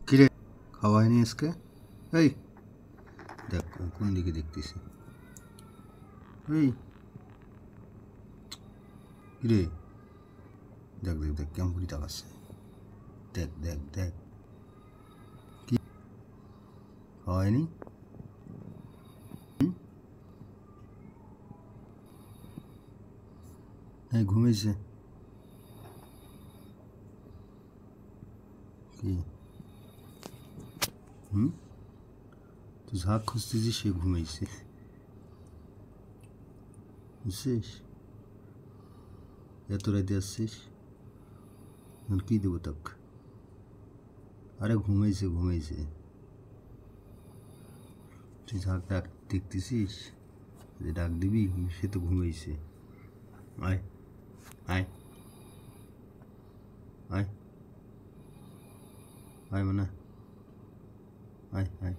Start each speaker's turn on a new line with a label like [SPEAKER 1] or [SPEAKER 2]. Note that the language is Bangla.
[SPEAKER 1] কিরে, খাওয়া হয়নি আজকে? এই দেখ কোন দিকে দেখতেছি। এই কিরে, দেখ দেখ দেখ কেমন করে তাকাচ্ছে। দেখ দেখ দেখ, কি খাওয়া হয়নি? হ্যাঁ, ঘুমিয়েছে। কি তুই ঝাঁক খুঁজতেছিস, সে ঘুমিয়েছে, বুঝছিস? এত রাতে আসছিস, কি দেবো তোক? আরে ঘুমাইছে ঘুমাইছে, তুই ঝাঁক ডাক দেখতেছিস, যে ডাক দিবি, সে তো ঘুমাইছে। আয় আয় আয় আয় মানে, আয় আয়।